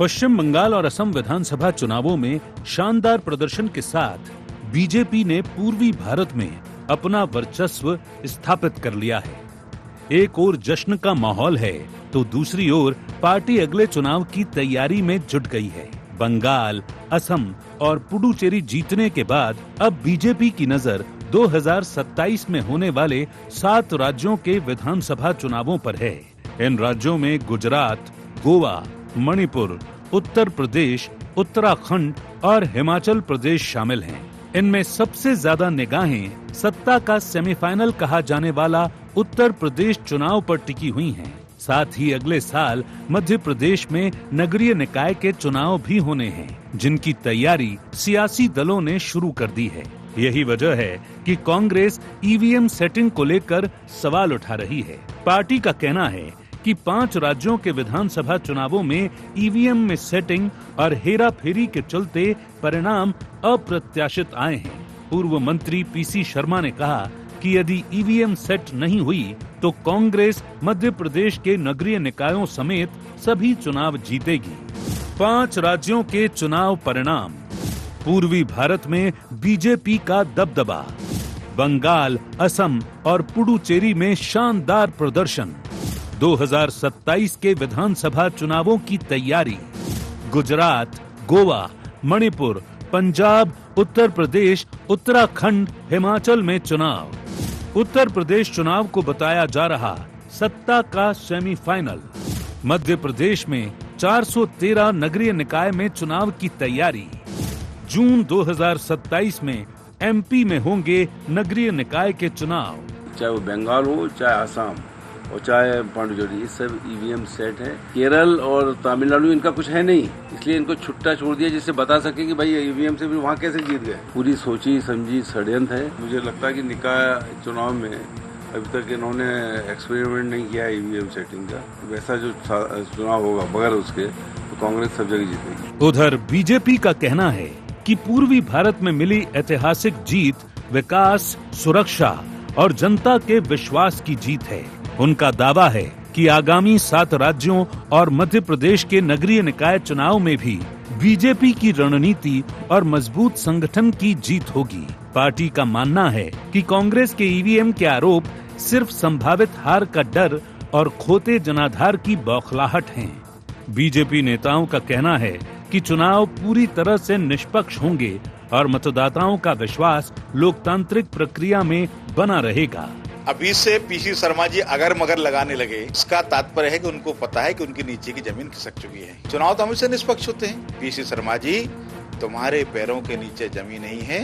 पश्चिम बंगाल और असम विधानसभा चुनावों में शानदार प्रदर्शन के साथ बीजेपी ने पूर्वी भारत में अपना वर्चस्व स्थापित कर लिया है। एक ओर जश्न का माहौल है तो दूसरी ओर पार्टी अगले चुनाव की तैयारी में जुट गई है। बंगाल, असम और पुडुचेरी जीतने के बाद अब बीजेपी की नजर 2027 में होने वाले 7 राज्यों के विधानसभा चुनावों पर है। इन राज्यों में गुजरात, गोवा, मणिपुर, उत्तर प्रदेश, उत्तराखंड और हिमाचल प्रदेश शामिल हैं। इनमें सबसे ज्यादा निगाहें सत्ता का सेमीफाइनल कहा जाने वाला उत्तर प्रदेश चुनाव पर टिकी हुई हैं। साथ ही अगले साल मध्य प्रदेश में नगरीय निकाय के चुनाव भी होने हैं, जिनकी तैयारी सियासी दलों ने शुरू कर दी है। यही वजह है कि कांग्रेस ईवीएम सेटिंग को लेकर सवाल उठा रही है। पार्टी का कहना है कि 5 राज्यों के विधानसभा चुनावों में ईवीएम में सेटिंग और हेराफेरी के चलते परिणाम अप्रत्याशित आए हैं। पूर्व मंत्री पीसी शर्मा ने कहा कि यदि ईवीएम सेट नहीं हुई तो कांग्रेस मध्य प्रदेश के नगरीय निकायों समेत सभी चुनाव जीतेगी। 5 राज्यों के चुनाव परिणाम। पूर्वी भारत में बीजेपी का दबदबा। बंगाल, असम और पुडुचेरी में शानदार प्रदर्शन। 2027 के विधानसभा चुनावों की तैयारी। गुजरात, गोवा, मणिपुर, पंजाब, उत्तर प्रदेश, उत्तराखंड, हिमाचल में चुनाव। उत्तर प्रदेश चुनाव को बताया जा रहा सत्ता का सेमीफाइनल। मध्य प्रदेश में 413 नगरीय निकाय में चुनाव की तैयारी। जून 2027 में एमपी में होंगे नगरीय निकाय के चुनाव। चाहे वो बंगाल हो, चाहे आसाम और चाहे पांडुचेरी, ये सब ईवीएम सेट है। केरल और तमिलनाडु इनका कुछ है नहीं, इसलिए इनको छुट्टा छोड़ दिया जिससे बता सके कि भाई ईवीएम से भी वहाँ कैसे जीत गए। पूरी सोची समझी षड्यंत्र है। मुझे लगता है कि निकाय चुनाव में अभी तक इन्होंने एक्सपेरिमेंट नहीं किया ईवीएम सेटिंग का। वैसा जो चुनाव होगा बगैर उसके तो कांग्रेस सब जगह जीतेगी। उधर बीजेपी का कहना है कि पूर्वी भारत में मिली ऐतिहासिक जीत विकास, सुरक्षा और जनता के विश्वास की जीत है। उनका दावा है कि आगामी 7 राज्यों और मध्य प्रदेश के नगरीय निकाय चुनाव में भी बीजेपी की रणनीति और मजबूत संगठन की जीत होगी। पार्टी का मानना है कि कांग्रेस के ईवीएम के आरोप सिर्फ संभावित हार का डर और खोते जनाधार की बौखलाहट हैं। बीजेपी नेताओं का कहना है कि चुनाव पूरी तरह से निष्पक्ष होंगे और मतदाताओं का विश्वास लोकतांत्रिक प्रक्रिया में बना रहेगा। अभी से पीसी शर्मा जी अगर मगर लगाने लगे, इसका तात्पर्य है कि उनको पता है कि उनके नीचे की जमीन खिसक चुकी है। चुनाव तो हमेशा निष्पक्ष होते हैं। पीसी शर्मा जी, तुम्हारे पैरों के नीचे जमीन नहीं है,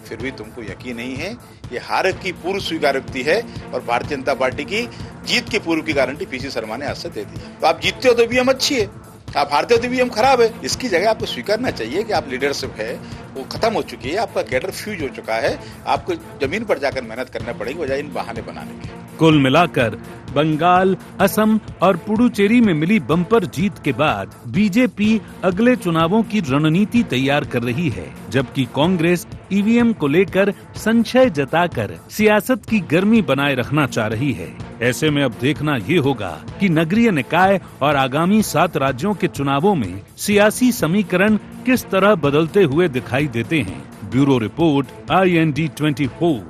फिर भी तुमको यकीन नहीं है। ये हार की पूर्व स्वीकारोक्ति है और भारतीय जनता पार्टी की जीत की पूर्व की गारंटी पीसी शर्मा ने आज से दे दी। तो आप जीतते हो तो ईवीएम अच्छी है, आप हारते हो तो ईवीएम खराब है। इसकी जगह आपको स्वीकारना चाहिए कि आप लीडरशिप है वो खत्म हो चुकी है, आपका कैडर फ्यूज हो चुका है, आपको जमीन पर जाकर मेहनत करना पड़ेगी बजाय इन बहाने बनाने के। कुल मिलाकर बंगाल, असम और पुडुचेरी में मिली बम्पर जीत के बाद बीजेपी अगले चुनावों की रणनीति तैयार कर रही है, जबकि कांग्रेस ईवीएम को लेकर संशय जताकर सियासत की गर्मी बनाए रखना चाह रही है। ऐसे में अब देखना ये होगा कि नगरीय निकाय और आगामी 7 राज्यों के चुनावों में सियासी समीकरण किस तरह बदलते हुए दिखाई देते हैं। Bureau report, IND 24।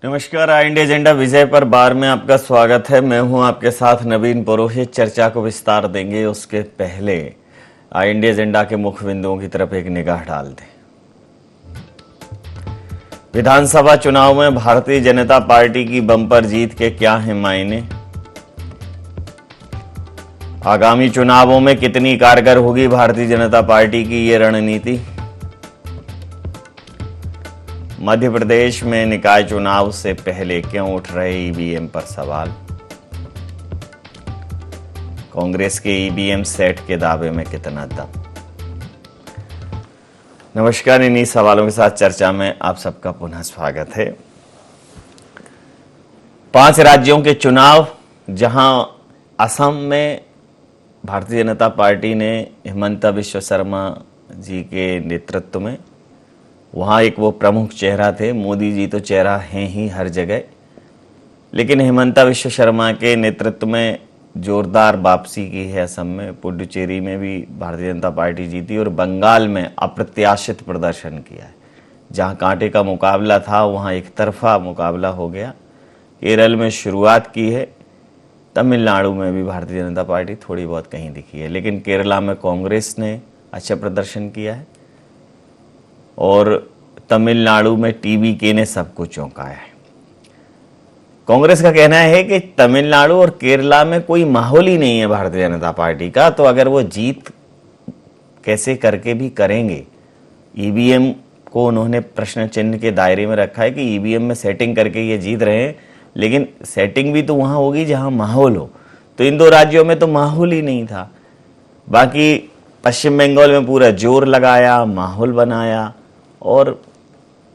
नमस्कार, IND एजेंडा विजय पर बार में आपका स्वागत है। मैं हूं आपके साथ नवीन पुरोहित। चर्चा को विस्तार देंगे उसके पहले IND एजेंडा के मुख्य बिंदुओं की तरफ एक निगाह डाल दें। विधानसभा चुनाव में भारतीय जनता पार्टी की बम्पर जीत के क्या हैं मायने? आगामी चुनावों में कितनी कारगर होगी भारतीय जनता पार्टी की ये रणनीति? मध्य प्रदेश में निकाय चुनाव से पहले क्यों उठ रहे ईवीएम पर सवाल? कांग्रेस के ईवीएम सेट के दावे में कितना दम? नमस्कार, इन्हीं सवालों के साथ चर्चा में आप सबका पुनः स्वागत है। 5 राज्यों के चुनाव, जहां असम में भारतीय जनता पार्टी ने हिमंता बिश्व शर्मा जी के नेतृत्व में। वहाँ एक वो प्रमुख चेहरा थे, मोदी जी तो चेहरा हैं ही हर जगह, लेकिन हिमंता विश्व शर्मा के नेतृत्व में जोरदार वापसी की है असम में। पुडुचेरी में भी भारतीय जनता पार्टी जीती और बंगाल में अप्रत्याशित प्रदर्शन किया है। जहां कांटे का मुकाबला था वहां एक तरफा मुकाबला हो गया। केरल में शुरुआत की है, तमिलनाडु में भी भारतीय जनता पार्टी थोड़ी बहुत कहीं दिखी है, लेकिन केरला में कांग्रेस ने अच्छा प्रदर्शन किया है और तमिलनाडु में टीवीके ने सबको चौंकाया है। कांग्रेस का कहना है कि तमिलनाडु और केरला में कोई माहौल ही नहीं है भारतीय जनता पार्टी का, तो अगर वो जीत कैसे करके भी करेंगे। ईवीएम को उन्होंने प्रश्न चिन्ह के दायरे में रखा है कि ईवीएम में सेटिंग करके ये जीत रहे हैं, लेकिन सेटिंग भी तो वहां होगी जहां माहौल हो। तो इन दो राज्यों में तो माहौल ही नहीं था। बाकी पश्चिम बंगाल में पूरा जोर लगाया, माहौल बनाया और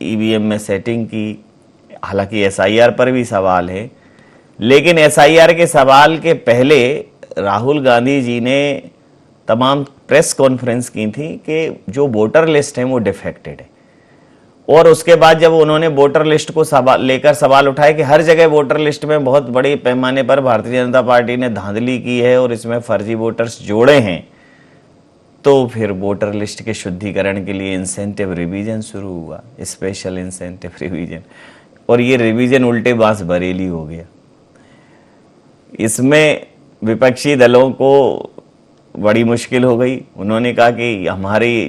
ईवीएम में सेटिंग की। हालांकि एसआईआर पर भी सवाल है, लेकिन एसआईआर के सवाल के पहले राहुल गांधी जी ने तमाम प्रेस कॉन्फ्रेंस की थी कि जो वोटर लिस्ट है वो डिफेक्टेड है। और उसके बाद जब उन्होंने वोटर लिस्ट को लेकर सवाल उठाए कि हर जगह वोटर लिस्ट में बहुत बड़े पैमाने पर भारतीय जनता पार्टी ने धांधली की है और इसमें फर्जी वोटर्स जोड़े हैं, तो फिर वोटर लिस्ट के शुद्धिकरण के लिए इंसेंटिव रिवीजन शुरू हुआ, स्पेशल इंसेंटिव रिवीजन। और ये रिवीजन उल्टे बांस बरेली हो गया। इसमें विपक्षी दलों को बड़ी मुश्किल हो गई। उन्होंने कहा कि हमारी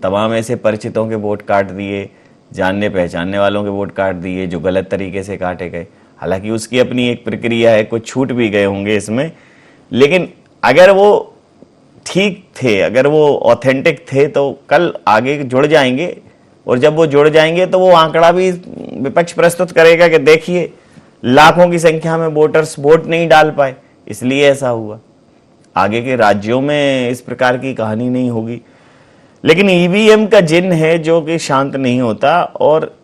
तमाम ऐसे परिचितों के वोट काट दिए, जानने पहचानने वालों के वोट काट दिए जो गलत तरीके से काटे गए। हालांकि उसकी अपनी एक प्रक्रिया है, कुछ छूट भी गए होंगे इसमें, लेकिन अगर वो ठीक थे, अगर वो ऑथेंटिक थे तो कल आगे जुड़ जाएंगे। और जब वो जुड़ जाएंगे तो वो आंकड़ा भी विपक्ष प्रस्तुत करेगा कि देखिए लाखों की संख्या में वोटर्स वोट नहीं डाल पाए, इसलिए ऐसा हुआ। आगे के राज्यों में इस प्रकार की कहानी नहीं होगी। लेकिन ईवीएम का जिन है जो कि शांत नहीं होता। और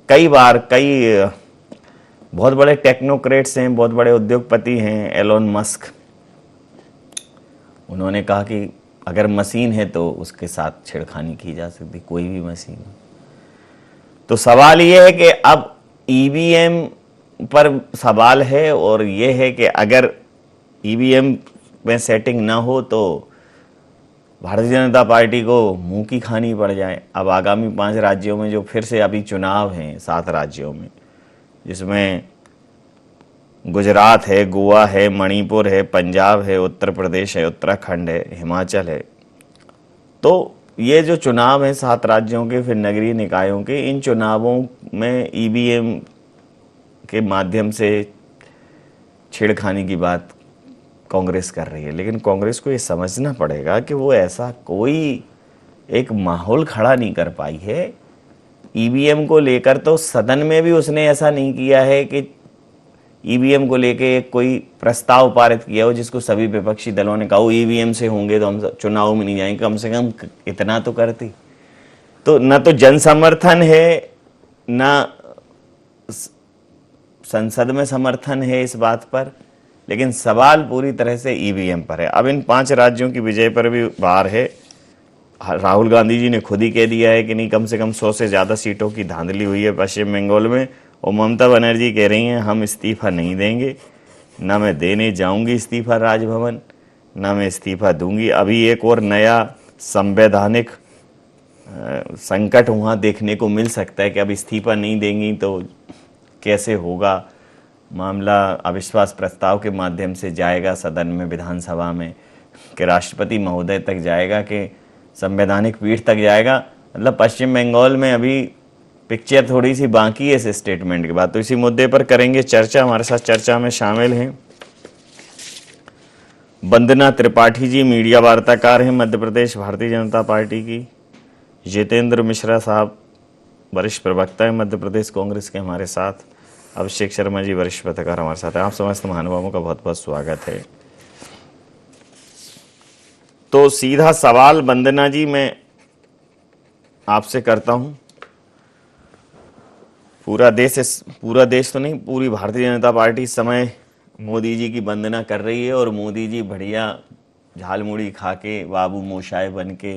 कई बार कई बहुत बड़े टेक्नोक्रेट्स हैं, बहुत बड़े उद्योगपति हैं, एलोन मस्क, उन्होंने कहा कि अगर मशीन है तो उसके साथ छेड़खानी की जा सकती, कोई भी मशीन। तो सवाल यह है कि अब ईवीएम पर सवाल है और यह है कि अगर ईवीएम में सेटिंग ना हो तो भारतीय जनता पार्टी को मुंह की खानी पड़ जाए। अब आगामी 5 राज्यों में जो फिर से अभी चुनाव हैं, 7 राज्यों में, जिसमें गुजरात है, गोवा है, मणिपुर है, पंजाब है, उत्तर प्रदेश है, उत्तराखंड है, हिमाचल है। तो ये जो चुनाव हैं 7 राज्यों के, फिर नगरीय निकायों के, इन चुनावों में ईवीएम के माध्यम से छेड़खानी की बात कांग्रेस कर रही है। लेकिन कांग्रेस को ये समझना पड़ेगा कि वो ऐसा कोई एक माहौल खड़ा नहीं कर पाई है ईवीएम को लेकर। तो सदन में भी उसने ऐसा नहीं किया है कि ईवीएम को लेके कोई प्रस्ताव पारित किया हो जिसको सभी विपक्षी दलों ने कहा ईवीएम से होंगे तो हम चुनाव में नहीं जाएंगे। कम से कम इतना तो करती। तो न तो जन समर्थन है, न संसद में समर्थन है इस बात पर, लेकिन सवाल पूरी तरह से ईवीएम पर है। अब इन 5 राज्यों की विजय पर भी बार है। राहुल गांधी जी ने खुद ही कह दिया है कि नहीं, कम से कम 100 से ज्यादा सीटों की धांधली हुई है पश्चिम बंगाल में। और ममता बनर्जी कह रही हैं हम इस्तीफा नहीं देंगे, ना मैं देने जाऊंगी इस्तीफा राजभवन, ना मैं इस्तीफा दूंगी। अभी एक और नया संवैधानिक संकट वहाँ देखने को मिल सकता है कि अब इस्तीफा नहीं देंगी तो कैसे होगा। मामला अविश्वास प्रस्ताव के माध्यम से जाएगा सदन में, विधानसभा में, कि राष्ट्रपति महोदय तक जाएगा, कि संवैधानिक पीठ तक जाएगा। मतलब पश्चिम बंगाल में अभी पिक्चर थोड़ी सी बाकी है इस स्टेटमेंट के बाद। तो इसी मुद्दे पर करेंगे चर्चा। हमारे साथ चर्चा में शामिल हैं वंदना त्रिपाठी जी, मीडिया वार्ताकार हैं मध्य प्रदेश भारतीय जनता पार्टी की। जितेंद्र मिश्रा साहब वरिष्ठ प्रवक्ता हैं मध्य प्रदेश कांग्रेस के हमारे साथ। अभिषेक शर्मा जी वरिष्ठ पत्रकार हमारे साथ हैं। आप समस्त महानुभावों का बहुत बहुत स्वागत है। तो सीधा सवाल वंदना जी मैं आपसे करता हूं। पूरा देश तो नहीं, पूरी भारतीय जनता पार्टी इस समय मोदी जी की वंदना कर रही है और मोदी जी बढ़िया झालमुड़ी खा के, बाबू मोशाय बन के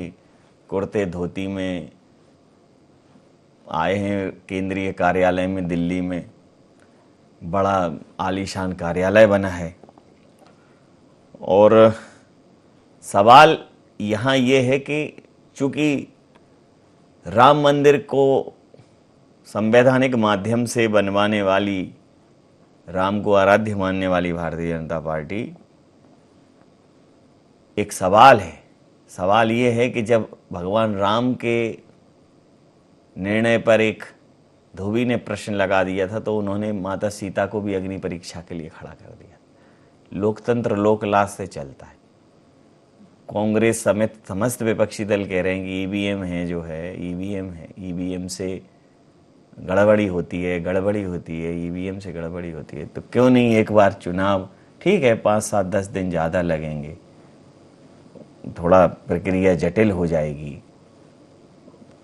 कुर्ते धोती में आए हैं केंद्रीय कार्यालय में दिल्ली में। बड़ा आलीशान कार्यालय बना है और सवाल यहाँ ये है कि चूंकि राम मंदिर को संवैधानिक माध्यम से बनवाने वाली, राम को आराध्य मानने वाली भारतीय जनता पार्टी, एक सवाल है। सवाल ये है कि जब भगवान राम के निर्णय पर एक धोबी ने प्रश्न लगा दिया था तो उन्होंने माता सीता को भी अग्नि परीक्षा के लिए खड़ा कर दिया। लोकतंत्र लोकलाज से चलता है। कांग्रेस समेत समस्त विपक्षी दल कह रहे हैं कि ईवीएम है, जो है ईवीएम है, ईवीएम से गड़बड़ी होती है, गड़बड़ी होती है, ईवीएम से गड़बड़ी होती है। तो क्यों नहीं एक बार चुनाव, ठीक है 5, 7, 10 दिन ज़्यादा लगेंगे, थोड़ा प्रक्रिया जटिल हो जाएगी।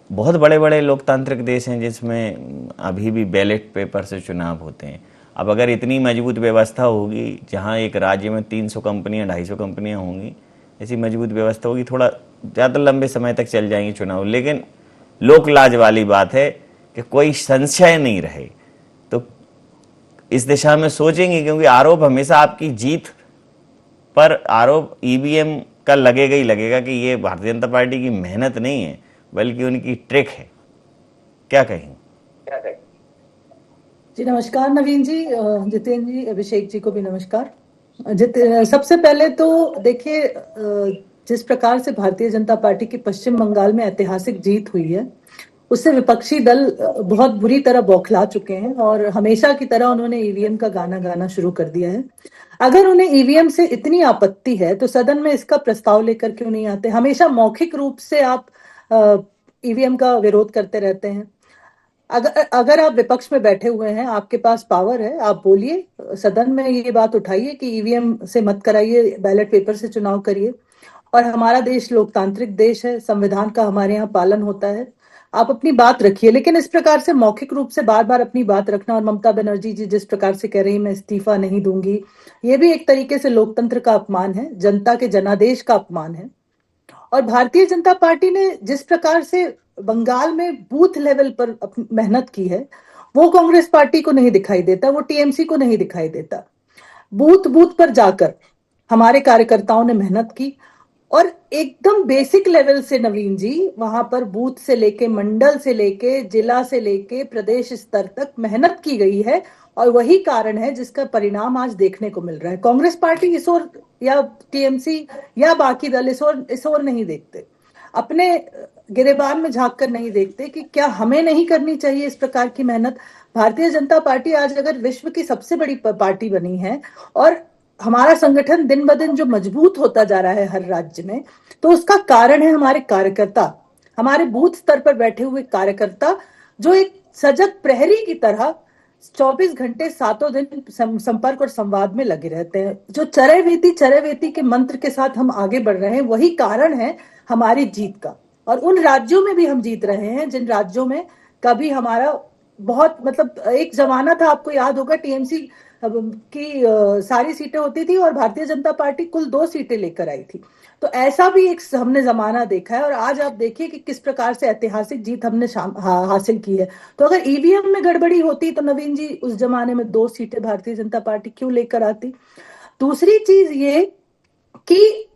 बहुत बड़े बड़े लोकतांत्रिक देश हैं जिसमें अभी भी बैलेट पेपर से चुनाव होते हैं। अब अगर इतनी मजबूत व्यवस्था होगी जहां एक राज्य में 300 कंपनियां, 250 कंपनियां होंगी, ऐसी मजबूत व्यवस्था होगी, थोड़ा ज़्यादा लंबे समय तक चल जाएंगे चुनाव। लेकिन लोकलाज वाली बात है कि कोई संशय नहीं रहे, तो इस दिशा में सोचेंगे, क्योंकि आरोप हमेशा आपकी जीत पर, आरोप ईवीएम का लगेगा ही लगेगा कि ये भारतीय जनता पार्टी की मेहनत नहीं है बल्कि उनकी ट्रिक है। क्या कहेंगे? जी नमस्कार नवीन जी, जितेंद्र जी, अभिषेक जी को भी नमस्कार। सबसे पहले तो देखिए, जिस प्रकार से भारतीय जनता पार्टी की पश्चिम बंगाल में ऐतिहासिक जीत हुई है, उससे विपक्षी दल बहुत बुरी तरह बौखला चुके हैं और हमेशा की तरह उन्होंने ईवीएम का गाना गाना शुरू कर दिया है। अगर उन्हें ईवीएम से इतनी आपत्ति है तो सदन में इसका प्रस्ताव लेकर क्यों नहीं आते? हमेशा मौखिक रूप से आप ईवीएम का विरोध करते रहते हैं। अगर आप विपक्ष में बैठे हुए हैं, आपके पास पावर है, आप बोलिए, सदन में ये बात उठाइए कि ईवीएम से मत कराइए, बैलेट पेपर से चुनाव करिए। और हमारा देश लोकतांत्रिक देश है, संविधान का हमारे यहाँ पालन होता है। आप अपनी बात रखिए, लेकिन इस प्रकार से मौखिक रूप से बार बार अपनी बात रखना, और ममता बनर्जी जी जिस प्रकार से कह रही मैं इस्तीफा नहीं दूंगी, ये भी एक तरीके से लोकतंत्र का अपमान है, जनता के जनादेश का अपमान है। और भारतीय जनता पार्टी ने जिस प्रकार से बंगाल में बूथ लेवल पर मेहनत की है, वो कांग्रेस पार्टी को नहीं दिखाई देता, वो टीएमसी को नहीं दिखाई देता। बूथ बूथ पर जाकर हमारे कार्यकर्ताओं ने मेहनत की और एकदम बेसिक लेवल से नवीन जी, वहां पर बूथ से लेके, मंडल से लेके, जिला से लेके प्रदेश स्तर तक मेहनत की गई है और वही कारण है जिसका परिणाम आज देखने को मिल रहा है। कांग्रेस पार्टी इस ओर या टीएमसी या बाकी दल इस ओर नहीं देखते, अपने गिरेबान में झांक कर नहीं देखते कि क्या हमें नहीं करनी चाहिए इस प्रकार की मेहनत। भारतीय जनता पार्टी आज अगर विश्व की सबसे बड़ी पार्टी बनी है और हमारा संगठन दिन ब दिन जो मजबूत होता जा रहा है हर राज्य में, तो उसका कारण है हमारे कार्यकर्ता, हमारे बूथ स्तर पर बैठे हुए कार्यकर्ता, जो एक सजग प्रहरी की तरह 24 घंटे 7 दिन संपर्क और संवाद में लगे रहते हैं। जो चरैवेति के मंत्र के साथ हम आगे बढ़ रहे हैं, वही कारण है हमारी जीत का। और उन राज्यों में भी हम जीत रहे हैं जिन राज्यों में कभी हमारा बहुत, मतलब एक जमाना था, आपको याद होगा, टीएमसी की सारी सीटें होती थी और भारतीय जनता पार्टी कुल 2 सीटें लेकर आई थी। तो ऐसा भी एक हमने जमाना देखा है और आज आप देखिए कि किस प्रकार से ऐतिहासिक जीत हमने हासिल की है। तो अगर ईवीएम में गड़बड़ी होती तो नवीन जी उस जमाने में 2 सीटें भारतीय जनता पार्टी क्यों लेकर आती? दूसरी चीज ये कि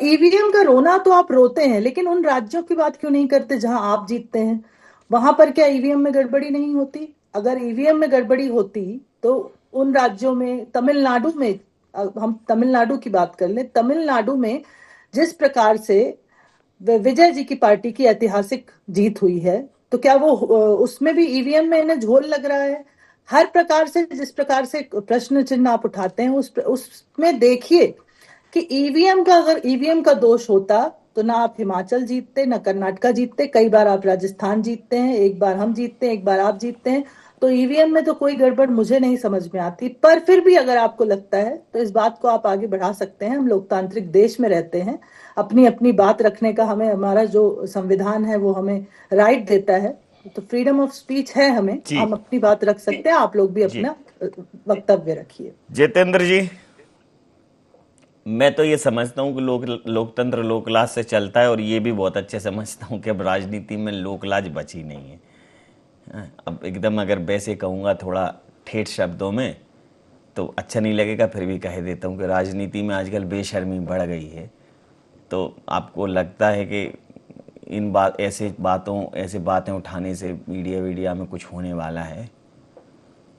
ईवीएम का रोना तो आप रोते हैं, लेकिन उन राज्यों की बात क्यों नहीं करते जहां आप जीतते हैं? वहां पर क्या ईवीएम में गड़बड़ी नहीं होती? अगर ईवीएम में गड़बड़ी होती तो उन राज्यों में, तमिलनाडु में, हम तमिलनाडु की बात कर लें, तमिलनाडु में जिस प्रकार से विजय जी की पार्टी की ऐतिहासिक जीत हुई है, तो क्या वो उसमें भी ईवीएम में इन्हें झोल लग रहा है? हर प्रकार से जिस प्रकार से प्रश्न चिन्ह आप उठाते हैं, उसमें देखिए कि ईवीएम का, अगर ईवीएम का दोष होता तो ना आप हिमाचल जीतते, ना कर्नाटका जीतते, कई बार आप राजस्थान जीतते हैं, एक बार हम जीतते हैं, एक बार आप जीतते हैं। तो ईवीएम में तो कोई गड़बड़ मुझे नहीं समझ में आती, पर फिर भी अगर आपको लगता है तो इस बात को आप आगे बढ़ा सकते हैं। हम लोकतांत्रिक देश में रहते हैं, अपनी अपनी बात रखने का हमें, हमारा जो संविधान है वो हमें राइट देता है, तो फ्रीडम ऑफ स्पीच है, हमें, हम अपनी बात रख सकते हैं। आप लोग भी अपना वक्तव्य रखिए। जितेंद्र जी, मैं तो ये समझता हूँ कि लोकतंत्र लोकलाज से चलता है, और ये भी बहुत अच्छे समझता हूँ कि अब राजनीति में लोकलाज बची नहीं है। अब एकदम अगर वैसे कहूँगा थोड़ा ठेठ शब्दों में तो अच्छा नहीं लगेगा, फिर भी कह देता हूँ कि राजनीति में आजकल बेशर्मी बढ़ गई है। तो आपको लगता है कि ऐसे बातें उठाने से मीडिया में कुछ होने वाला है?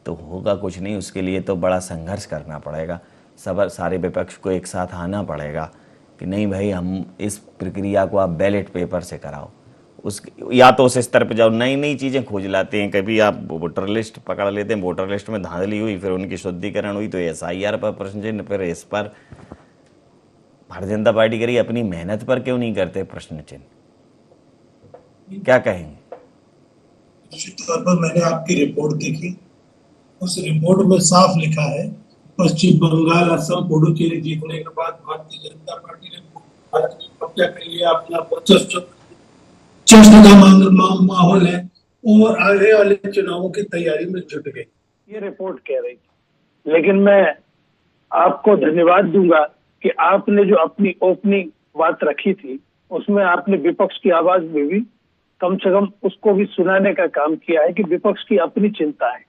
तो होगा कुछ नहीं, उसके लिए तो बड़ा संघर्ष करना पड़ेगा। सारे विपक्ष को एक साथ आना पड़ेगा कि नहीं भाई, हम इस प्रक्रिया को आप बैलेट पेपर से कराओ। या तो उस स्तर पे जाओ, नई नई चीज़ें खोज लाते हैं। कभी आप वोटर लिस्ट पकड़ लेते हैं, वोटर लिस्ट में धांधली हुई, फिर उनकी शुद्धिकरण हुई तो SIR पर प्रश्न चिन्ह, फिर इस पर भारतीय जनता पार्टी करी, अपनी मेहनत पर क्यों नहीं करते प्रश्न चिन्ह? क्या कहेंगे? निश्चित तौर पर मैंने आपकी रिपोर्ट देखी, उस रिपोर्ट में साफ लिखा है पश्चिम बंगाल, असम, पुडुचेरी जीतने के बाद भारतीय जनता पार्टी ने कब्जा कर लिया, अपना वर्चस्व का माहौल है और आने वाले चुनावों की तैयारी में जुट गई, ये रिपोर्ट कह रही थी। लेकिन मैं आपको धन्यवाद दूंगा कि आपने जो अपनी ओपनिंग बात रखी थी उसमें आपने विपक्ष की आवाज में भी कम से कम उसको भी सुनाने का काम किया है कि विपक्ष की अपनी चिंता है।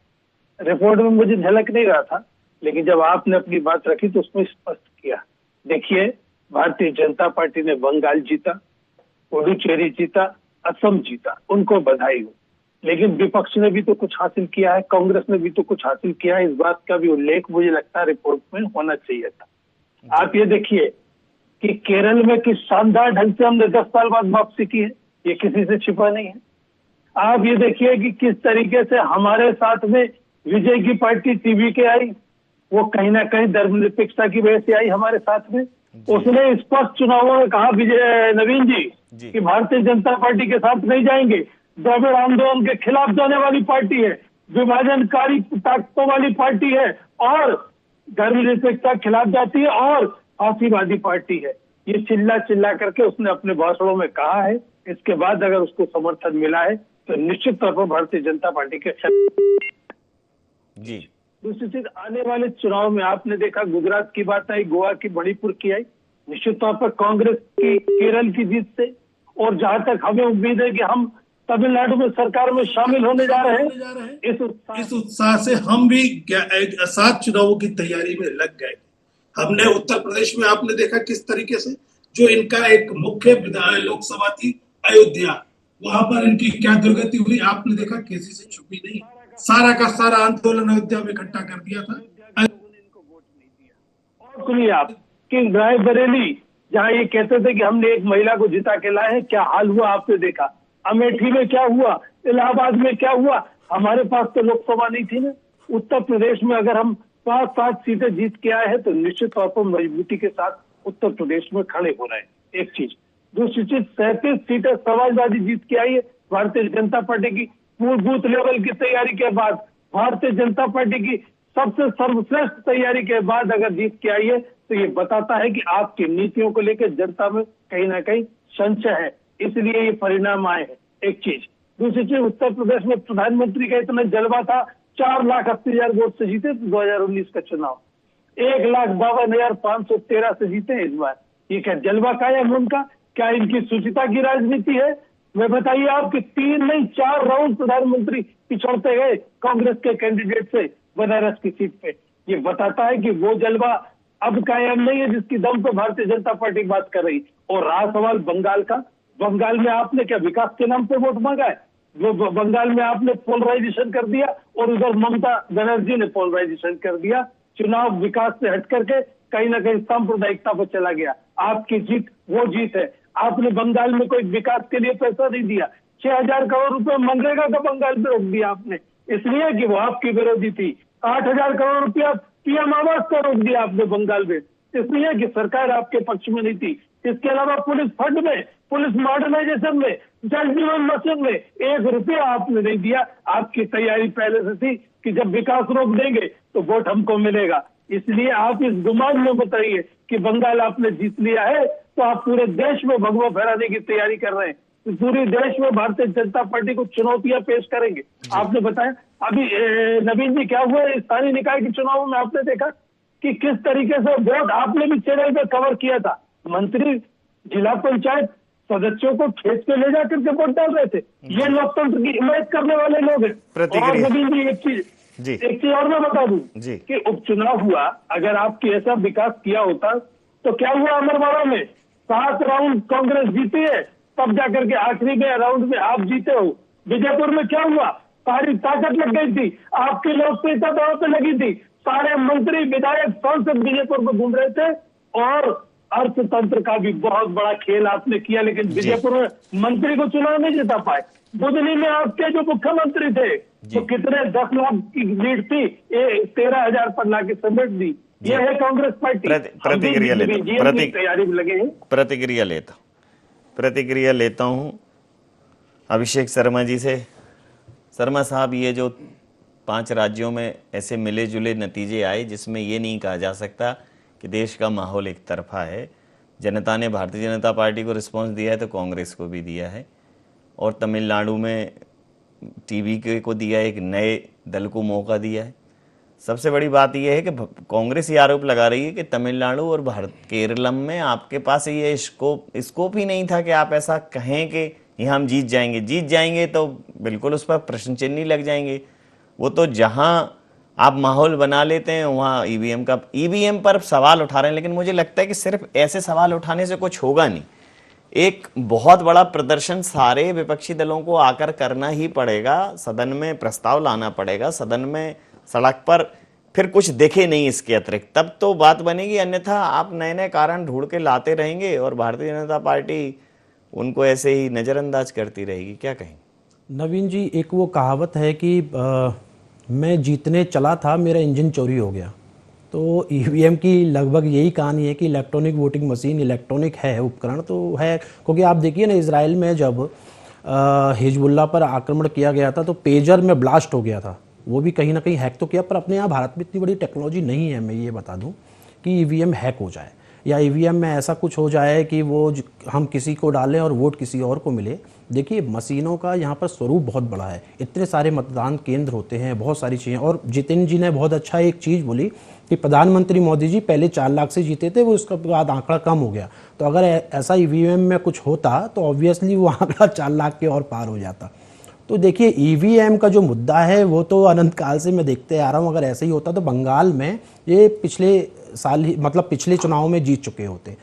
रिपोर्ट में मुझे झलक नहीं रहा था, लेकिन जब आपने अपनी बात रखी तो उसमें स्पष्ट किया। देखिए, भारतीय जनता पार्टी ने बंगाल जीता, पुडुचेरी जीता, असम जीता, उनको बधाई हो। लेकिन विपक्ष ने भी तो कुछ हासिल किया है, कांग्रेस ने भी तो कुछ हासिल किया है। इस बात का भी उल्लेख मुझे लगता है रिपोर्ट में होना चाहिए था। आप ये देखिए कि केरल में किस शानदार ढंग से हमने 10 साल बाद वापसी की है, ये किसी से छिपा नहीं है। आप ये देखिए कि किस तरीके से हमारे साथ में विजय की पार्टी टीवी के आई, वो कहीं ना कहीं धर्मनिरपेक्षता की वजह से आई हमारे साथ में। उसने स्पष्ट चुनावों में कहा, विजय नवीन जी, कि भारतीय जनता पार्टी के साथ नहीं जाएंगे, द्रविड़ आंदोलन के खिलाफ जाने वाली पार्टी है, विभाजनकारी ताकतों वाली पार्टी है और धर्मनिरपेक्षता के खिलाफ जाती है और फांसीवादी पार्टी है। ये चिल्ला करके उसने अपने भाषणों में कहा है। इसके बाद अगर उसको समर्थन मिला है तो निश्चित तौर पर भारतीय जनता पार्टी के जी। दूसरी चीज, आने वाले चुनाव में आपने देखा गुजरात की बात आई, गोवा की, मणिपुर की आई, निश्चित तौर पर कांग्रेस की केरल की जीत से, और जहां तक हमें उम्मीद है कि हम तमिलनाडु में सरकार में शामिल होने जा रहे हैं, इस उत्साह से हम भी 7 चुनावों की तैयारी में लग गए। हमने उत्तर प्रदेश में आपने देखा किस तरीके से, जो इनका एक मुख्य लोकसभा थी अयोध्या, वहां पर इनकी क्या दुर्गति हुई आपने देखा, किसी से छुपी नहीं। सारा का सारा आंदोलन अयोध्या में इकट्ठा कर दिया था। इनको वोट नहीं दिया। और सुनिए आप कि रायबरेली, जहां ये कहते थे कि हमने एक महिला को जिता के लाए हैं, क्या हाल हुआ आपने देखा। अमेठी में क्या हुआ, इलाहाबाद में क्या हुआ। हमारे पास तो लोकसभा नहीं थी ना। उत्तर प्रदेश में अगर हम 5 सीटें जीत के आए हैं तो निश्चित तौर पर मजबूती के साथ उत्तर प्रदेश में खड़े हो रहे हैं। एक चीज। दूसरी चीज, 37 सीटें समाजवादी जीत के आई है भारतीय जनता पार्टी की। बूथ लेवल की तैयारी के बाद भारतीय जनता पार्टी की सबसे सर्वश्रेष्ठ तैयारी के बाद अगर जीत के आई है तो ये बताता है कि आपकी नीतियों को लेकर जनता में कहीं ना कहीं संशय है, इसलिए ये परिणाम आए हैं। एक चीज। दूसरी चीज, उत्तर प्रदेश में प्रधानमंत्री का इतना जलवा था, 4,80,000 वोट से जीते 2019 का चुनाव, 1,52,513 से जीते इस बार। ये क्या जलवा कायम उनका? क्या इनकी सुचिता की राजनीति है? मैं बताइए आपके 3 नहीं 4 राउंड प्रधानमंत्री पिछड़ते गए कांग्रेस के कैंडिडेट से बनारस की सीट पे। ये बताता है कि वो जलवा अब कायम नहीं है जिसकी दम पे भारतीय जनता पार्टी बात कर रही। और रहा सवाल बंगाल का, बंगाल में आपने क्या विकास के नाम पे वोट मांगा है? वो बंगाल में आपने पोलराइजेशन कर दिया और उधर ममता बनर्जी ने पोलराइजेशन कर दिया। चुनाव विकास से हट करके कहीं ना कहीं सांप्रदायिकता पर चला गया। आपकी जीत वो जीत है। आपने बंगाल में कोई विकास के लिए पैसा नहीं दिया। 6,000 करोड़ रुपए मनरेगा का बंगाल में रोक दिया आपने, इसलिए कि वो आपकी विरोधी थी। 8,000 करोड़ रुपया पीएम आवास का रोक दिया आपने बंगाल में, इसलिए कि सरकार आपके पक्ष में नहीं थी। इसके अलावा पुलिस फंड में, पुलिस मॉडर्नाइजेशन में, जल जीवन मिशन में 1 रुपया आपने नहीं दिया। आपकी तैयारी पहले से थी कि जब विकास रोक देंगे तो वोट हमको मिलेगा। इसलिए आप इस गुमान में बताइए कि बंगाल आपने जीत लिया है तो आप पूरे देश में भगवा फहराने की तैयारी कर रहे हैं। तो पूरे देश में भारतीय जनता पार्टी को चुनौतियां पेश करेंगे। आपने बताया अभी नवीन जी क्या हुआ स्थानीय निकाय के चुनावों में, आपने देखा कि किस तरीके से वोट, आपने भी चैनल पे कवर किया था, मंत्री जिला पंचायत सदस्यों को खींच के ले जाकर के वोट डाल रहे थे। ये लोकतंत्र की हिमायत करने वाले लोग हैं। और नवीन जी एक चीज और मैं बता दूं कि उपचुनाव हुआ, अगर आपकी ऐसा विकास किया होता तो क्या हुआ अमरवाड़ा में 7 राउंड कांग्रेस जीती है, तब जाकर के आखिरी में राउंड में आप जीते हो। विजयपुर में क्या हुआ, सारी ताकत लग गई थी, आपकी लोकप्रियता दौड़ पे लगी थी, सारे मंत्री विधायक सांसद विजयपुर में घूम रहे थे और अर्थतंत्र का भी बहुत बड़ा खेल आपने किया, लेकिन विजयपुर में मंत्री को चुनाव नहीं जिता पाए। बुधनी में आपके जो मुख्यमंत्री थे तो कितने 10 लाख की लीड थी, 13,000 पर ला के समेट दी। ये है कांग्रेस पार्टी। प्रतिक्रिया लेता हूं अभिषेक शर्मा जी से। शर्मा साहब, ये जो 5 राज्यों में ऐसे मिले जुले नतीजे आए जिसमें ये नहीं कहा जा सकता कि देश का माहौल एक तरफा है। जनता ने भारतीय जनता पार्टी को रिस्पांस दिया है तो कांग्रेस को भी दिया है, और तमिलनाडु में टीवी को दिया, एक नए दल को मौका दिया है। सबसे बड़ी बात यह है कि कांग्रेस ये आरोप लगा रही है कि तमिलनाडु और केरलम में आपके पास ये स्कोप ही नहीं था कि आप ऐसा कहें कि यहाँ हम जीत जाएंगे तो बिल्कुल उस पर प्रश्न चिन्ह लग जाएंगे। वो तो जहां आप माहौल बना लेते हैं वहां ईवीएम पर सवाल उठा रहे हैं, लेकिन मुझे लगता है कि सिर्फ ऐसे सवाल उठाने से कुछ होगा नहीं। एक बहुत बड़ा प्रदर्शन सारे विपक्षी दलों को आकर करना ही पड़ेगा, सदन में प्रस्ताव लाना पड़ेगा, सदन में सड़क पर फिर कुछ दिखे नहीं इसके अतिरिक्त, तब तो बात बनेगी। अन्यथा आप नए नए कारण ढूंढ के लाते रहेंगे और भारतीय जनता पार्टी उनको ऐसे ही नजरअंदाज करती रहेगी। क्या कहें नवीन जी? एक वो कहावत है कि मैं जीतने चला था, मेरा इंजन चोरी हो गया। तो ईवीएम की लगभग यही कहानी है कि इलेक्ट्रॉनिक वोटिंग मशीन इलेक्ट्रॉनिक है, उपकरण तो है। क्योंकि आप देखिए ना, इजराइल में जब हिजबुल्लाह पर आक्रमण किया गया था तो पेजर में ब्लास्ट हो गया था, वो भी कहीं ना कहीं हैक तो किया। पर अपने यहाँ भारत में इतनी बड़ी टेक्नोलॉजी नहीं है, मैं ये बता दूं, कि ईवीएम हैक हो जाए या ईवीएम में ऐसा कुछ हो जाए कि वो हम किसी को डालें और वोट किसी और को मिले। देखिए, मशीनों का यहाँ पर स्वरूप बहुत बड़ा है, इतने सारे मतदान केंद्र होते हैं, बहुत सारी चीज़ें। और जितेंद्र जी ने बहुत अच्छा एक चीज़ बोली कि प्रधानमंत्री मोदी जी पहले 4 लाख से जीते थे, वो उसके बाद आंकड़ा कम हो गया। तो अगर ऐसा ईवीएम में कुछ होता तो ऑब्वियसली वो आंकड़ा 4 लाख के और पार हो जाता। तो देखिए, ईवीएम का जो मुद्दा है वो तो अनंत काल से मैं देखते आ रहा हूँ। अगर ऐसे ही होता तो बंगाल में ये पिछले साल ही, मतलब पिछले चुनाव में जीत चुके होते।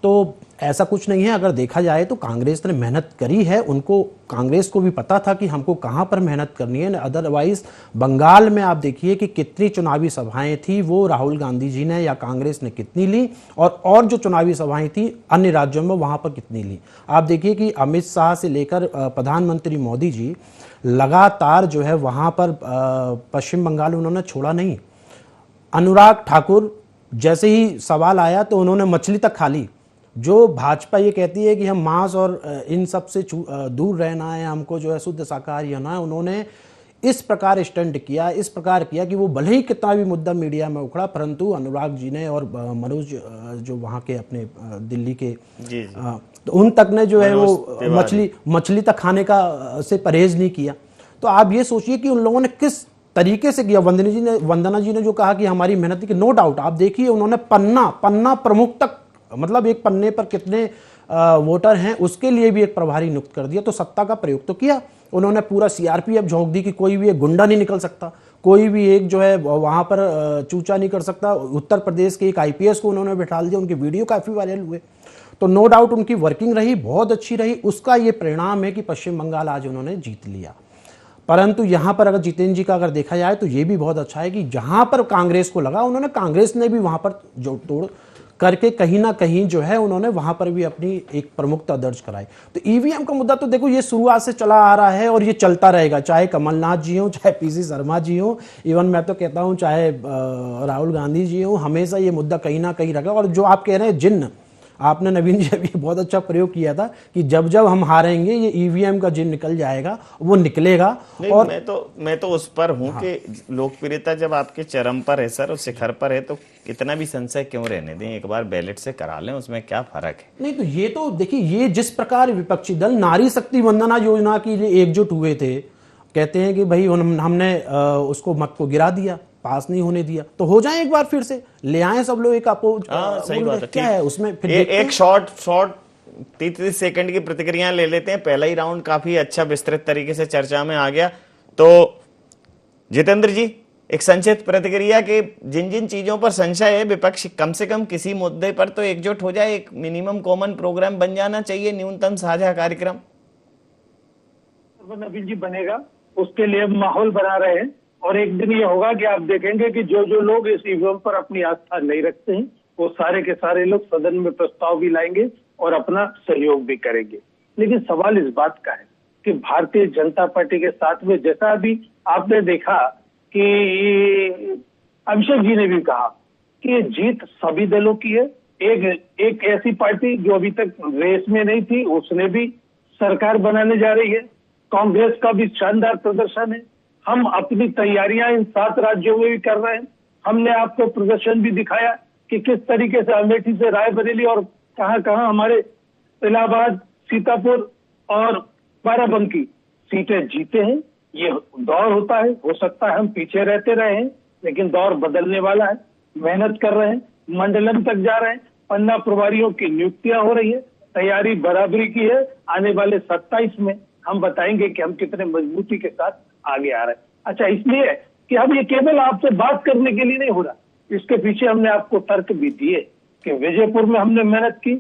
तो ऐसा कुछ नहीं है। अगर देखा जाए तो कांग्रेस ने मेहनत करी है, उनको, कांग्रेस को भी पता था कि हमको कहाँ पर मेहनत करनी है। अदरवाइज बंगाल में आप देखिए कि कितनी चुनावी सभाएं थी, वो राहुल गांधी जी ने या कांग्रेस ने कितनी ली, और जो चुनावी सभाएं थी अन्य राज्यों में वहाँ पर कितनी ली। आप देखिए कि अमित शाह से लेकर प्रधानमंत्री मोदी जी लगातार जो है वहाँ पर पश्चिम बंगाल उन्होंने छोड़ा नहीं। अनुराग ठाकुर जैसे ही सवाल आया तो उन्होंने मछली तक खा ली। जो भाजपा ये कहती है कि हम मांस और इन सब से दूर रहना है, हमको जो है शुद्ध शाकाहारी होना है, उन्होंने इस प्रकार स्टंट किया, इस प्रकार किया कि वो भले ही कितना भी मुद्दा मीडिया में उखड़ा, परंतु अनुराग जी ने और मनोज जो वहाँ के अपने दिल्ली के तो उन तक ने जो है वो मछली तक खाने का से परहेज नहीं किया। तो आप ये सोचिए कि उन लोगों ने किस तरीके से किया। वंदना जी ने जो कहा कि हमारी मेहनत की, नो डाउट। आप देखिए, उन्होंने पन्ना प्रमुख तक, मतलब एक पन्ने पर कितने वोटर हैं उसके लिए भी एक प्रभारी नियुक्त कर दिया। तो सत्ता का प्रयोग तो किया उन्होंने। पूरा सीआरपीएफ झोंक दी कि कोई भी एक गुंडा नहीं निकल सकता, कोई भी एक जो है वहां पर चूचा नहीं कर सकता। उत्तर प्रदेश के एक आईपीएस को उन्होंने बिठा दिया, उनके वीडियो काफी वायरल हुए। तो नो डाउट उनकी वर्किंग रही, बहुत अच्छी रही। उसका ये परिणाम है कि पश्चिम बंगाल आज उन्होंने जीत लिया। परंतु यहां पर अगर जितेंद्र जी का अगर देखा जाए तो ये भी बहुत अच्छा है कि जहां पर कांग्रेस को लगा, उन्होंने, कांग्रेस ने भी वहां पर जोड़ तोड़ करके कहीं ना कहीं जो है उन्होंने वहां पर भी अपनी एक प्रमुखता दर्ज कराई। तो ईवीएम का मुद्दा तो देखो ये शुरुआत से चला आ रहा है और ये चलता रहेगा, चाहे कमलनाथ जी हो, चाहे पीसी शर्मा जी हो, इवन मैं तो कहता हूं चाहे राहुल गांधी जी हो, हमेशा ये मुद्दा कहीं ना कहीं रखा। और जो आप कह रहे हैं जिन्न, आपने नवीन जी अभी बहुत अच्छा प्रयोग किया था कि जब जब हम हारेंगे ये ईवीएम का जिन निकल जाएगा, वो निकलेगा। और मैं तो उस पर हूं कि लोकप्रियता जब आपके चरम पर है सर, और शिखर पर है, तो इतना भी संशय क्यों रहने दें, एक बार बैलेट से करा लें, उसमें क्या फर्क है। नहीं तो ये तो देखिए, ये जिस प्रकार विपक्षी दल नारी शक्ति वंदना योजना के लिए एकजुट हुए थे, कहते हैं कि भाई हमने उसको मत को गिरा दिया, पास नहीं होने दिया, तो हो जाए एक बार फिर से ले आए सब लोग एक अपोज। सही बात है, क्या है उसमें फिर एक शॉर्ट 30 सेकंड की प्रतिक्रिया ले लेते हैं। पहला ही राउंड काफी अच्छा विस्तृत तरीके से चर्चा में आ गया। तो जितेंद्र जी, एक संक्षिप्त प्रतिक्रिया के जिन जिन चीजों पर संशय है, विपक्ष कम से कम किसी मुद्दे पर तो एकजुट हो जाए, एक मिनिमम कॉमन प्रोग्राम बन जाना चाहिए, न्यूनतम साझा कार्यक्रम। नवीन जी बनेगा, उसके लिए माहौल बना रहे हैं और एक दिन ये होगा कि आप देखेंगे कि जो जो लोग इस ईवीएम पर अपनी आस्था नहीं रखते हैं वो सारे के सारे लोग सदन में प्रस्ताव भी लाएंगे और अपना सहयोग भी करेंगे। लेकिन सवाल इस बात का है कि भारतीय जनता पार्टी के साथ में, जैसा अभी आपने देखा कि अभिषेक जी ने भी कहा कि ये जीत सभी दलों की है। एक ऐसी पार्टी जो अभी तक रेस में नहीं थी, उसने भी सरकार बनाने जा रही है। कांग्रेस का भी शानदार प्रदर्शन है। हम अपनी तैयारियां इन 7 राज्यों में भी कर रहे हैं। हमने आपको प्रदर्शन भी दिखाया कि किस तरीके से अमेठी से रायबरेली और कहां हमारे इलाहाबाद, सीतापुर और बाराबंकी सीटें जीते हैं। ये दौर होता है, हो सकता है हम पीछे रहते रहे हैं, लेकिन दौर बदलने वाला है। मेहनत कर रहे हैं, मंडलम तक जा रहे हैं, पन्ना प्रभारियों की नियुक्तियां हो रही है, तैयारी बराबरी की है। आने वाले 27 में हम बताएंगे कि हम कितने मजबूती के साथ आगे आ रहे हैं। अच्छा, इसलिए कि हम ये केवल आपसे बात करने के लिए नहीं हो रहा, इसके पीछे हमने आपको तर्क भी दिए कि विजयपुर में हमने मेहनत की,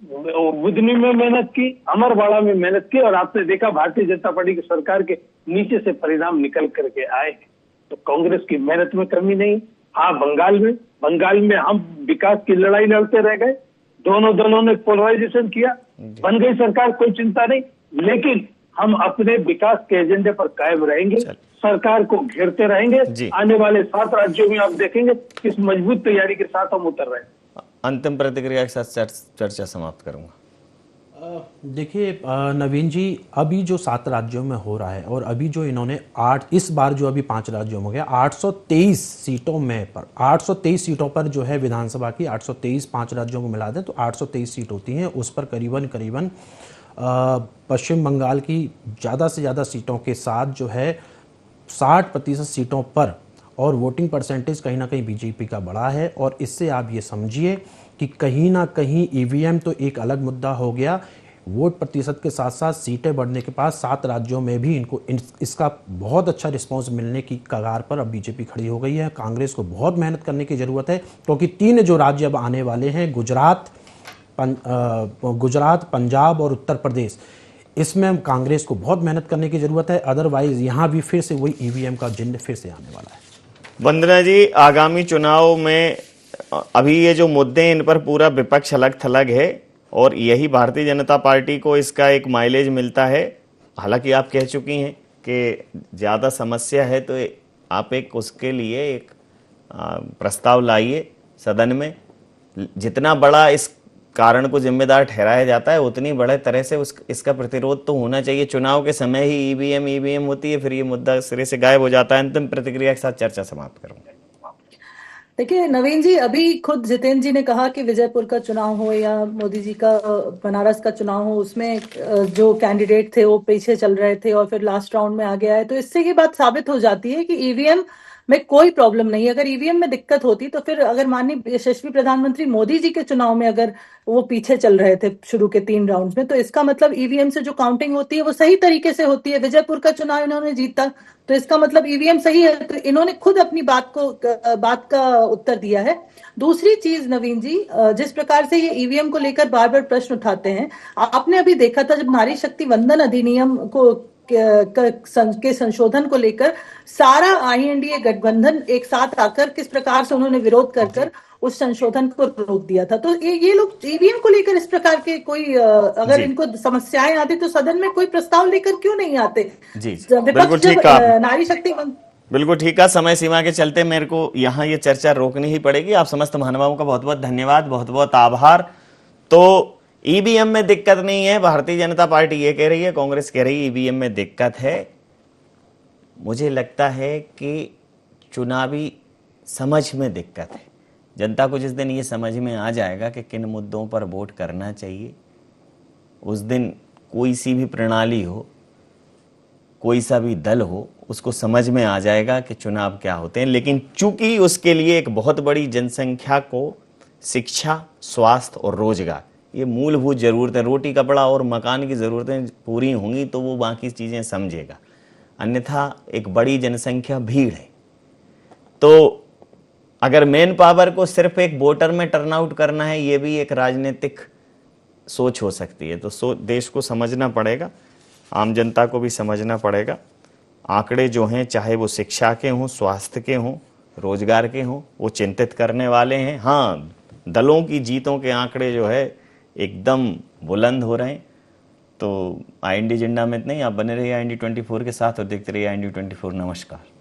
बुधनी में मेहनत की, अमरवाड़ा में मेहनत की, और आपने देखा भारतीय जनता पार्टी की सरकार के नीचे से परिणाम निकल करके आए हैं। तो कांग्रेस की मेहनत में कमी नहीं। हाँ, बंगाल में हम विकास की लड़ाई लड़ते रह गए, दोनों दलों ने पोलराइजेशन किया, बन गई सरकार, कोई चिंता नहीं। लेकिन हम अपने विकास के एजेंडे पर कायम रहेंगे, सरकार को घेरते रहेंगे। आने वाले 7 राज्यों में आप देखेंगे किस मजबूत तैयारी के साथ हम उतर रहे हैं। अंतिम प्रतिक्रिया के साथ चर्चा समाप्त करूंगा। देखिए नवीन जी, अभी जो 7 राज्यों में हो रहा है और अभी जो इन्होंने 8 इस बार जो अभी 5 राज्यों में हो गया, 823 सीटों में पर 823 सीटों पर जो है विधानसभा की 823 5 राज्यों को मिला दें तो 823 सीट होती हैं। उस पर करीबन पश्चिम बंगाल की ज़्यादा से ज़्यादा सीटों के साथ जो है 60% सीटों पर, और वोटिंग परसेंटेज कहीं ना कहीं बीजेपी का बड़ा है। और इससे आप ये समझिए कि कहीं ना कहीं ईवीएम तो एक अलग मुद्दा हो गया, वोट प्रतिशत के साथ साथ सीटें बढ़ने के बाद 7 राज्यों में भी इनको इसका बहुत अच्छा रिस्पांस मिलने की कगार पर अब बीजेपी खड़ी हो गई है। कांग्रेस को बहुत मेहनत करने की ज़रूरत है, क्योंकि 3 जो राज्य अब आने वाले हैं, गुजरात, पंजाब और उत्तर प्रदेश, इसमें कांग्रेस को बहुत मेहनत करने की ज़रूरत है। अदरवाइज यहाँ भी फिर से वही ईवीएम का जिन्न फिर से आने वाला है। वंदना जी, आगामी चुनाव में अभी ये जो मुद्दे हैं इन पर पूरा विपक्ष अलग थलग है और यही भारतीय जनता पार्टी को इसका एक माइलेज मिलता है। हालांकि आप कह चुकी हैं कि ज़्यादा समस्या है तो आप एक उसके लिए एक प्रस्ताव लाइए सदन में। जितना बड़ा इस कारण को जिम्मेदार ठहराया जाता है उतनी बड़े तरह से इसका प्रतिरोध तो होना चाहिए। चुनाव के समय ही ईवीएम होती है, फिर ये मुद्दा सिरे से गायब हो जाता है। अंतिम प्रतिक्रिया के साथ चर्चा समाप्त करूंगा। देखिए नवीन जी, अभी खुद जितेंद्र जी ने कहा कि विजयपुर का चुनाव हो या मोदी जी का बनारस का चुनाव हो, उसमें जो कैंडिडेट थे वो पीछे चल रहे थे और फिर लास्ट राउंड में आ गया है। तो इससे ये बात साबित हो जाती है कि ईवीएम में कोई प्रॉब्लम नहीं है। अगर ईवीएम में दिक्कत होती तो फिर अगर माननीय यशस्वी प्रधानमंत्री मोदी जी के चुनाव में अगर वो पीछे चल रहे थे शुरू के 3 राउंड में, तो इसका मतलब ईवीएम से जो काउंटिंग होती है वो सही तरीके से होती है। विजयपुर का चुनाव इन्होंने जीता तो इसका मतलब ईवीएम सही है। तो इन्होंने खुद अपनी बात का उत्तर दिया है। दूसरी चीज नवीन जी, जिस प्रकार से ये ईवीएम को लेकर बार बार प्रश्न उठाते हैं, आपने अभी देखा था जब नारी शक्ति वंदन अधिनियम के संशोधन को लेकर सारा आईएनडीए गठबंधन एक साथ आकर किस प्रकार से उन्होंने विरोध कर उस संशोधन को रोक दिया था। तो ये लोग ईवीएम को लेकर इस प्रकार के कोई अगर इनको समस्याएं आती तो सदन में कोई प्रस्ताव लेकर क्यों नहीं आते? जी बिल्कुल ठीक है, नारी शक्ति बिल्कुल ठीक है। समय सीमा के चलते मेरे को यहाँ ये चर्चा रोकनी ही पड़ेगी। आप समस्त महानुभावों का बहुत बहुत धन्यवाद, बहुत बहुत आभार। तो ईवीएम में दिक्कत नहीं है, भारतीय जनता पार्टी ये कह रही है, कांग्रेस कह रही है ईवीएम में दिक्कत है। मुझे लगता है कि चुनावी समझ में दिक्कत है। जनता को जिस दिन ये समझ में आ जाएगा कि किन मुद्दों पर वोट करना चाहिए, उस दिन कोई सी भी प्रणाली हो, कोई सा भी दल हो, उसको समझ में आ जाएगा कि चुनाव क्या होते हैं। लेकिन चूंकि उसके लिए एक बहुत बड़ी जनसंख्या को शिक्षा, स्वास्थ्य और रोजगार, ये मूलभूत ज़रूरतें, रोटी कपड़ा और मकान की ज़रूरतें पूरी होंगी तो वो बाकी चीज़ें समझेगा, अन्यथा एक बड़ी जनसंख्या भीड़ है। तो अगर मेन पावर को सिर्फ एक वोटर में टर्नआउट करना है, ये भी एक राजनीतिक सोच हो सकती है। तो देश को समझना पड़ेगा, आम जनता को भी समझना पड़ेगा। आंकड़े जो हैं, चाहे वो शिक्षा के हों, स्वास्थ्य के हों, रोजगार के हों, वो चिंतित करने वाले हैं। हाँ, दलों की जीतों के आंकड़े जो है एकदम बुलंद हो रहे हैं। तो IND एजेंडा में इतना ही। आप बने रहिए IND 24 के साथ और देखते रहिए IND 24। नमस्कार।